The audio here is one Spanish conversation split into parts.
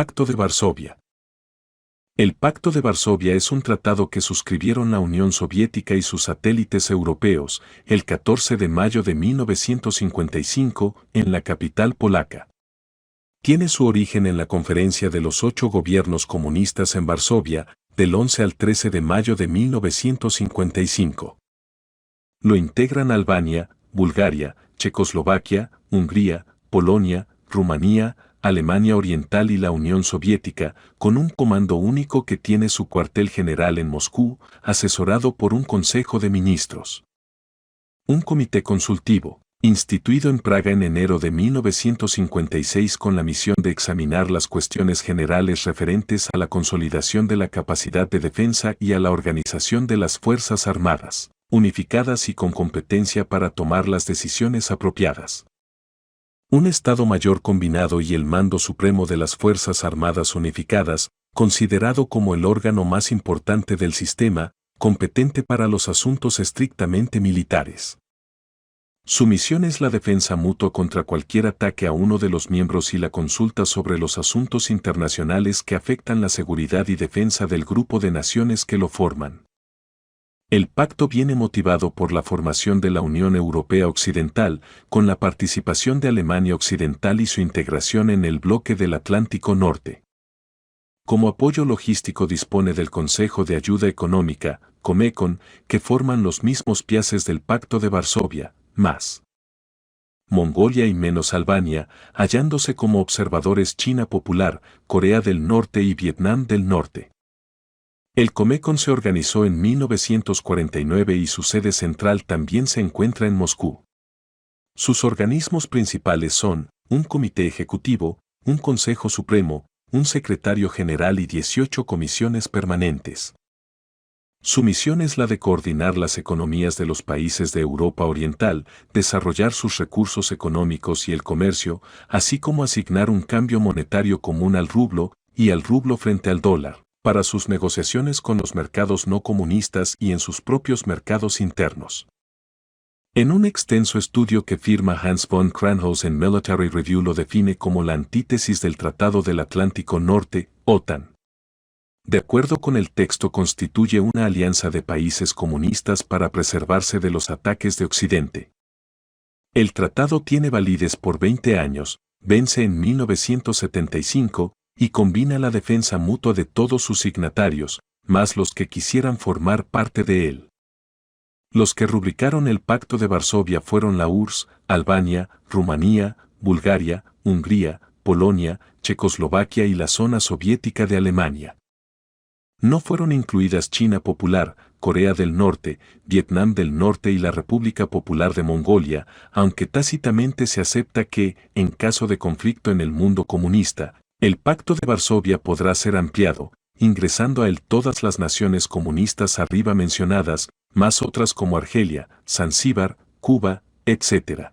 Pacto de Varsovia. El Pacto de Varsovia es un tratado que suscribieron la Unión Soviética y sus satélites europeos el 14 de mayo de 1955 en la capital polaca. Tiene su origen en la Conferencia de los 8 Gobiernos Comunistas en Varsovia, del 11 al 13 de mayo de 1955. Lo integran Albania, Bulgaria, Checoslovaquia, Hungría, Polonia, Rumanía, Alemania Oriental y la Unión Soviética, con un comando único que tiene su cuartel general en Moscú, asesorado por un Consejo de Ministros. Un comité consultivo, instituido en Praga en enero de 1956 con la misión de examinar las cuestiones generales referentes a la consolidación de la capacidad de defensa y a la organización de las Fuerzas Armadas, unificadas y con competencia para tomar las decisiones apropiadas. Un Estado Mayor combinado y el Mando Supremo de las Fuerzas Armadas Unificadas, considerado como el órgano más importante del sistema, competente para los asuntos estrictamente militares. Su misión es la defensa mutua contra cualquier ataque a uno de los miembros y la consulta sobre los asuntos internacionales que afectan la seguridad y defensa del grupo de naciones que lo forman. El pacto viene motivado por la formación de la Unión Europea Occidental, con la participación de Alemania Occidental y su integración en el bloque del Atlántico Norte. Como apoyo logístico dispone del Consejo de Ayuda Económica, Comecon, que forman los mismos piaces del Pacto de Varsovia, más Mongolia y menos Albania, hallándose como observadores China Popular, Corea del Norte y Vietnam del Norte. El Comecon se organizó en 1949 y su sede central también se encuentra en Moscú. Sus organismos principales son un Comité Ejecutivo, un Consejo Supremo, un Secretario General y 18 comisiones permanentes. Su misión es la de coordinar las economías de los países de Europa Oriental, desarrollar sus recursos económicos y el comercio, así como asignar un cambio monetario común al rublo y al rublo frente al dólar, para sus negociaciones con los mercados no comunistas y en sus propios mercados internos. En un extenso estudio que firma Hans von Kranhaus en Military Review lo define como la antítesis del Tratado del Atlántico Norte, OTAN. De acuerdo con el texto, constituye una alianza de países comunistas para preservarse de los ataques de Occidente. El tratado tiene validez por 20 años, vence en 1975, y combina la defensa mutua de todos sus signatarios, más los que quisieran formar parte de él. Los que rubricaron el Pacto de Varsovia fueron la URSS, Albania, Rumanía, Bulgaria, Hungría, Polonia, Checoslovaquia y la zona soviética de Alemania. No fueron incluidas China Popular, Corea del Norte, Vietnam del Norte y la República Popular de Mongolia, aunque tácitamente se acepta que, en caso de conflicto en el mundo comunista, el Pacto de Varsovia podrá ser ampliado, ingresando a él todas las naciones comunistas arriba mencionadas, más otras como Argelia, Zanzíbar, Cuba, etc.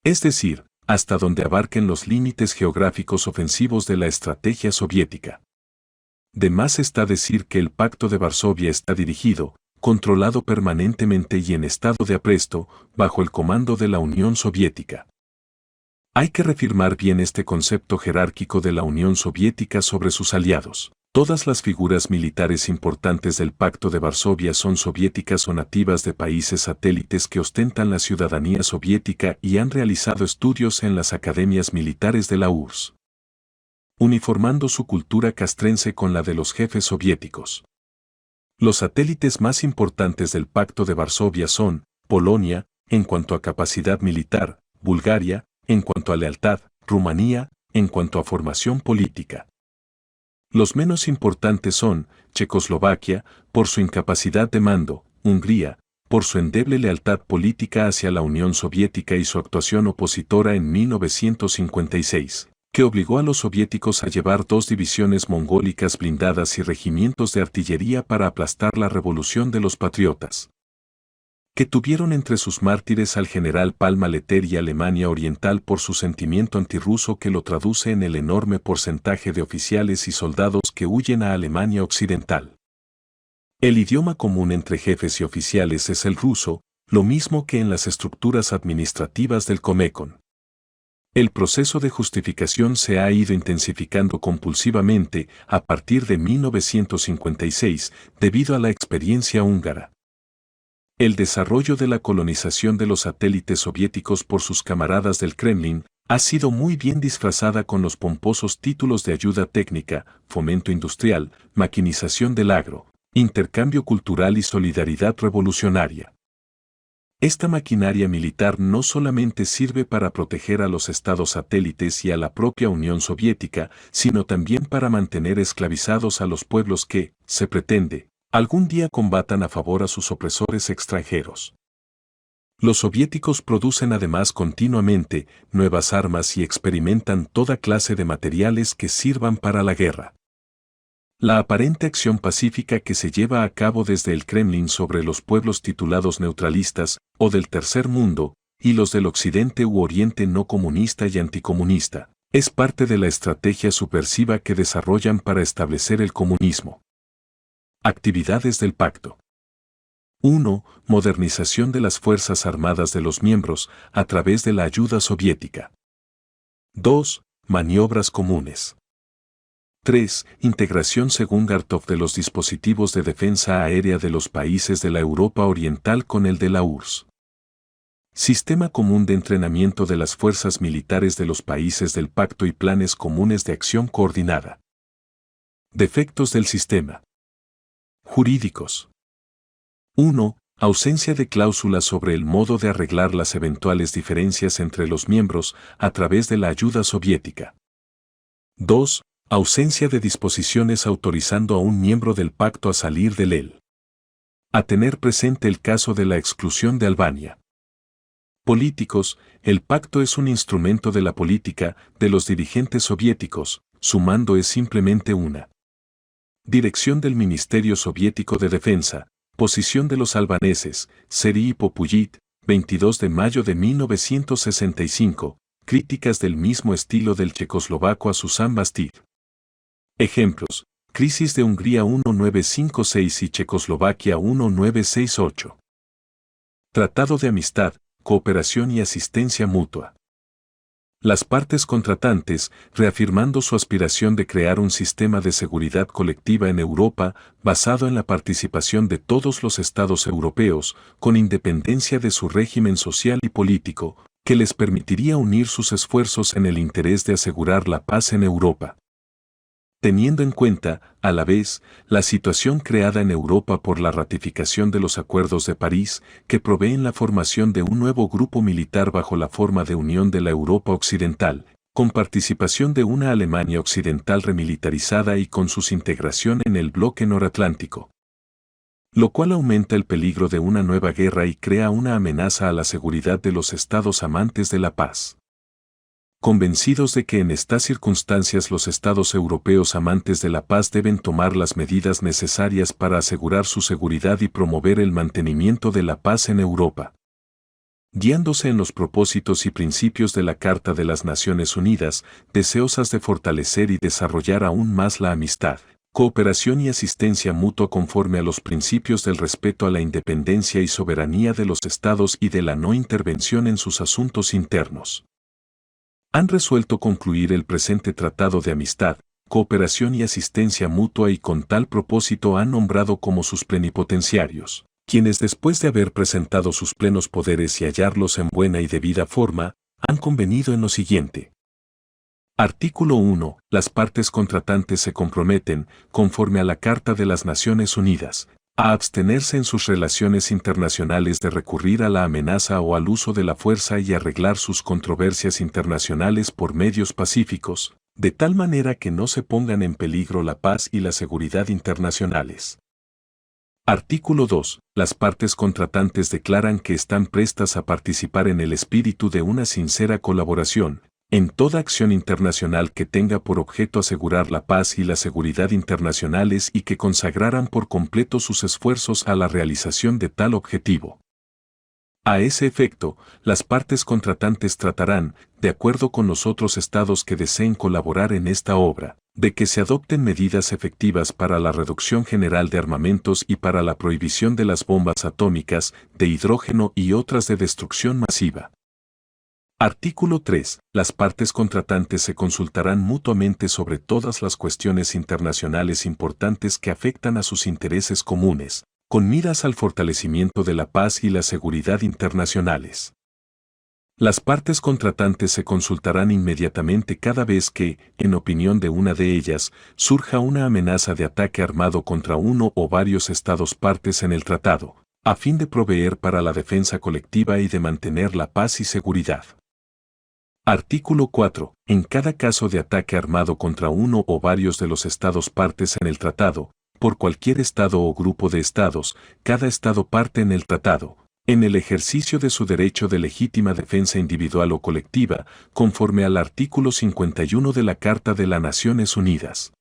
Es decir, hasta donde abarquen los límites geográficos ofensivos de la estrategia soviética. De más está decir que el Pacto de Varsovia está dirigido, controlado permanentemente y en estado de apresto, bajo el comando de la Unión Soviética. Hay que reafirmar bien este concepto jerárquico de la Unión Soviética sobre sus aliados. Todas las figuras militares importantes del Pacto de Varsovia son soviéticas o nativas de países satélites que ostentan la ciudadanía soviética y han realizado estudios en las academias militares de la URSS, uniformando su cultura castrense con la de los jefes soviéticos. Los satélites más importantes del Pacto de Varsovia son Polonia, en cuanto a capacidad militar, Bulgaria, en cuanto a lealtad, Rumanía, en cuanto a formación política. Los menos importantes son Checoslovaquia, por su incapacidad de mando, Hungría, por su endeble lealtad política hacia la Unión Soviética y su actuación opositora en 1956, que obligó a los soviéticos a llevar 2 divisiones mongólicas blindadas y regimientos de artillería para aplastar la revolución de los patriotas, que tuvieron entre sus mártires al general Palma-Leter y Alemania Oriental por su sentimiento antirruso que lo traduce en el enorme porcentaje de oficiales y soldados que huyen a Alemania Occidental. El idioma común entre jefes y oficiales es el ruso, lo mismo que en las estructuras administrativas del Comecon. El proceso de justificación se ha ido intensificando compulsivamente a partir de 1956 debido a la experiencia húngara. El desarrollo de la colonización de los satélites soviéticos por sus camaradas del Kremlin ha sido muy bien disfrazada con los pomposos títulos de ayuda técnica, fomento industrial, maquinización del agro, intercambio cultural y solidaridad revolucionaria. Esta maquinaria militar no solamente sirve para proteger a los estados satélites y a la propia Unión Soviética, sino también para mantener esclavizados a los pueblos que, se pretende, algún día combatan a favor a sus opresores extranjeros. Los soviéticos producen además continuamente nuevas armas y experimentan toda clase de materiales que sirvan para la guerra. La aparente acción pacífica que se lleva a cabo desde el Kremlin sobre los pueblos titulados neutralistas o del tercer mundo y los del occidente u oriente no comunista y anticomunista, es parte de la estrategia subversiva que desarrollan para establecer el comunismo. Actividades del pacto. 1. Modernización de las Fuerzas Armadas de los miembros a través de la ayuda soviética. 2. Maniobras comunes. 3. Integración según Gartov de los dispositivos de defensa aérea de los países de la Europa Oriental con el de la URSS. Sistema común de entrenamiento de las fuerzas militares de los países del pacto y planes comunes de acción coordinada. Defectos del sistema. Jurídicos. 1. Ausencia de cláusulas sobre el modo de arreglar las eventuales diferencias entre los miembros a través de la ayuda soviética. 2. Ausencia de disposiciones autorizando a un miembro del pacto a salir del él. A tener presente el caso de la exclusión de Albania. Políticos, el pacto es un instrumento de la política de los dirigentes soviéticos, su mando es simplemente una. Dirección del Ministerio Soviético de Defensa, posición de los albaneses, Serhiy Popuyit, 22 de mayo de 1965, críticas del mismo estilo del checoslovaco a Susan Bastid. Ejemplos: Crisis de Hungría 1956 y Checoslovaquia 1968. Tratado de amistad, cooperación y asistencia mutua. Las partes contratantes, reafirmando su aspiración de crear un sistema de seguridad colectiva en Europa basado en la participación de todos los estados europeos, con independencia de su régimen social y político, que les permitiría unir sus esfuerzos en el interés de asegurar la paz en Europa. Teniendo en cuenta, a la vez, la situación creada en Europa por la ratificación de los Acuerdos de París, que proveen la formación de un nuevo grupo militar bajo la forma de Unión de la Europa Occidental, con participación de una Alemania Occidental remilitarizada y con su integración en el bloque noratlántico. Lo cual aumenta el peligro de una nueva guerra y crea una amenaza a la seguridad de los estados amantes de la paz. Convencidos de que en estas circunstancias los estados europeos amantes de la paz deben tomar las medidas necesarias para asegurar su seguridad y promover el mantenimiento de la paz en Europa. Guiándose en los propósitos y principios de la Carta de las Naciones Unidas, deseosas de fortalecer y desarrollar aún más la amistad, cooperación y asistencia mutua conforme a los principios del respeto a la independencia y soberanía de los estados y de la no intervención en sus asuntos internos. Han resuelto concluir el presente tratado de amistad, cooperación y asistencia mutua y con tal propósito han nombrado como sus plenipotenciarios, quienes después de haber presentado sus plenos poderes y hallarlos en buena y debida forma, han convenido en lo siguiente. Artículo 1. Las partes contratantes se comprometen, conforme a la Carta de las Naciones Unidas, a abstenerse en sus relaciones internacionales de recurrir a la amenaza o al uso de la fuerza y arreglar sus controversias internacionales por medios pacíficos, de tal manera que no se pongan en peligro la paz y la seguridad internacionales. Artículo 2. Las partes contratantes declaran que están prestas a participar en el espíritu de una sincera colaboración, en toda acción internacional que tenga por objeto asegurar la paz y la seguridad internacionales y que consagraran por completo sus esfuerzos a la realización de tal objetivo. A ese efecto, las partes contratantes tratarán, de acuerdo con los otros estados que deseen colaborar en esta obra, de que se adopten medidas efectivas para la reducción general de armamentos y para la prohibición de las bombas atómicas, de hidrógeno y otras de destrucción masiva. Artículo 3. Las partes contratantes se consultarán mutuamente sobre todas las cuestiones internacionales importantes que afectan a sus intereses comunes, con miras al fortalecimiento de la paz y la seguridad internacionales. Las partes contratantes se consultarán inmediatamente cada vez que, en opinión de una de ellas, surja una amenaza de ataque armado contra uno o varios estados partes en el tratado, a fin de proveer para la defensa colectiva y de mantener la paz y seguridad. Artículo 4. En cada caso de ataque armado contra uno o varios de los estados partes en el tratado, por cualquier estado o grupo de estados, cada estado parte en el tratado, en el ejercicio de su derecho de legítima defensa individual o colectiva, conforme al artículo 51 de la Carta de las Naciones Unidas,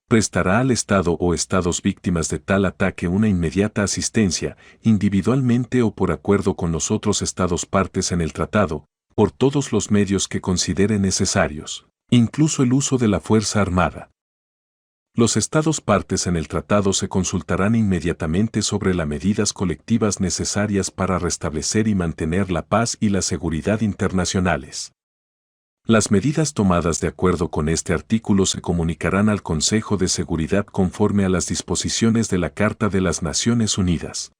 prestará al Estado o estados víctimas de tal ataque una inmediata asistencia, individualmente o por acuerdo con los otros estados partes en el tratado, por todos los medios que considere necesarios, incluso el uso de la fuerza armada. Los estados partes en el tratado se consultarán inmediatamente sobre las medidas colectivas necesarias para restablecer y mantener la paz y la seguridad internacionales. Las medidas tomadas de acuerdo con este artículo se comunicarán al Consejo de Seguridad conforme a las disposiciones de la Carta de las Naciones Unidas.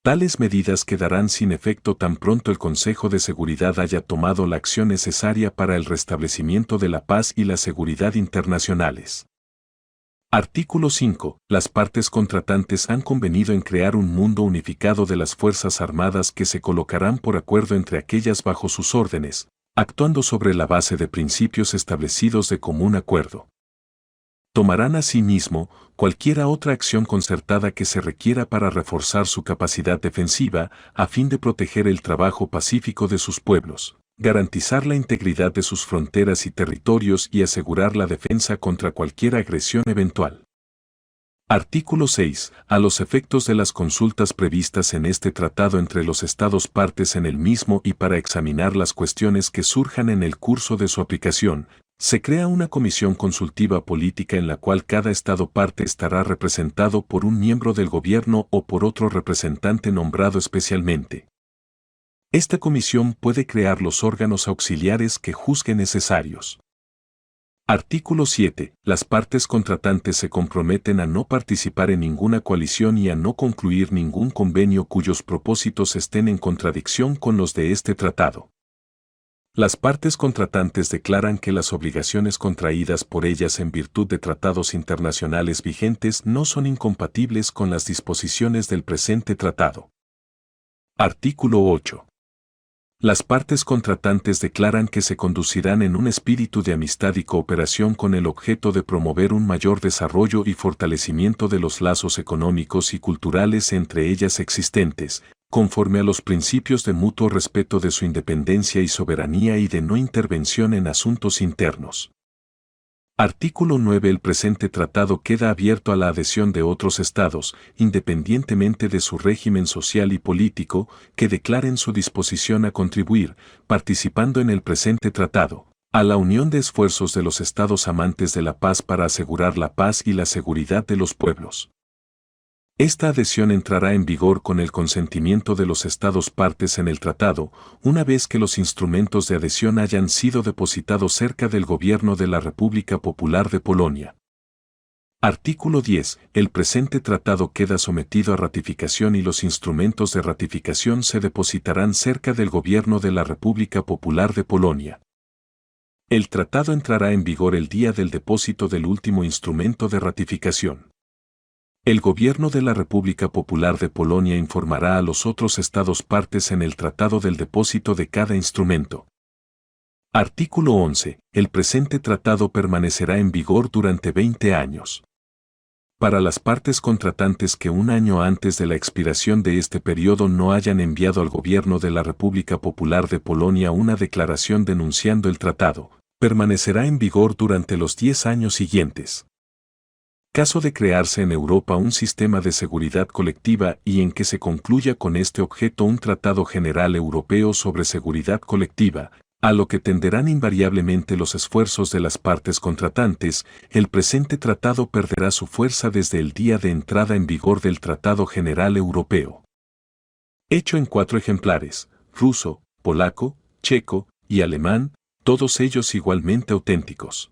Tales medidas quedarán sin efecto tan pronto el Consejo de Seguridad haya tomado la acción necesaria para el restablecimiento de la paz y la seguridad internacionales. Artículo 5. Las partes contratantes han convenido en crear un mundo unificado de las Fuerzas Armadas que se colocarán por acuerdo entre aquellas bajo sus órdenes, actuando sobre la base de principios establecidos de común acuerdo. Tomarán asimismo cualquiera otra acción concertada que se requiera para reforzar su capacidad defensiva a fin de proteger el trabajo pacífico de sus pueblos, garantizar la integridad de sus fronteras y territorios y asegurar la defensa contra cualquier agresión eventual. Artículo 6. A los efectos de las consultas previstas en este tratado entre los estados partes en el mismo y para examinar las cuestiones que surjan en el curso de su aplicación, se crea una comisión consultiva política en la cual cada estado parte estará representado por un miembro del gobierno o por otro representante nombrado especialmente. Esta comisión puede crear los órganos auxiliares que juzgue necesarios. Artículo 7. Las partes contratantes se comprometen a no participar en ninguna coalición y a no concluir ningún convenio cuyos propósitos estén en contradicción con los de este tratado. Las partes contratantes declaran que las obligaciones contraídas por ellas en virtud de tratados internacionales vigentes no son incompatibles con las disposiciones del presente tratado. Artículo 8. Las partes contratantes declaran que se conducirán en un espíritu de amistad y cooperación con el objeto de promover un mayor desarrollo y fortalecimiento de los lazos económicos y culturales entre ellas existentes, conforme a los principios de mutuo respeto de su independencia y soberanía y de no intervención en asuntos internos. Artículo 9. El presente tratado queda abierto a la adhesión de otros estados, independientemente de su régimen social y político, que declaren su disposición a contribuir, participando en el presente tratado, a la unión de esfuerzos de los estados amantes de la paz para asegurar la paz y la seguridad de los pueblos. Esta adhesión entrará en vigor con el consentimiento de los estados partes en el tratado, una vez que los instrumentos de adhesión hayan sido depositados cerca del gobierno de la República Popular de Polonia. Artículo 10. El presente tratado queda sometido a ratificación y los instrumentos de ratificación se depositarán cerca del gobierno de la República Popular de Polonia. El tratado entrará en vigor el día del depósito del último instrumento de ratificación. El gobierno de la República Popular de Polonia informará a los otros estados partes en el tratado del depósito de cada instrumento. Artículo 11. El presente tratado permanecerá en vigor durante 20 años. Para las partes contratantes que un año antes de la expiración de este periodo no hayan enviado al gobierno de la República Popular de Polonia una declaración denunciando el tratado, permanecerá en vigor durante los 10 años siguientes. Caso de crearse en Europa un sistema de seguridad colectiva y en que se concluya con este objeto un tratado general europeo sobre seguridad colectiva, a lo que tenderán invariablemente los esfuerzos de las partes contratantes, el presente tratado perderá su fuerza desde el día de entrada en vigor del Tratado General Europeo. Hecho en 4 ejemplares: ruso, polaco, checo y alemán, todos ellos igualmente auténticos.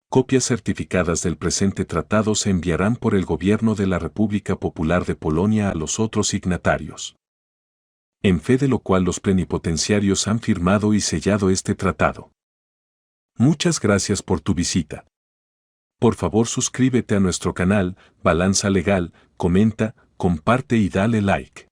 Copias certificadas del presente tratado se enviarán por el Gobierno de la República Popular de Polonia a los otros signatarios. En fe de lo cual los plenipotenciarios han firmado y sellado este tratado. Muchas gracias por tu visita. Por favor suscríbete a nuestro canal, Balanza Legal, comenta, comparte y dale like.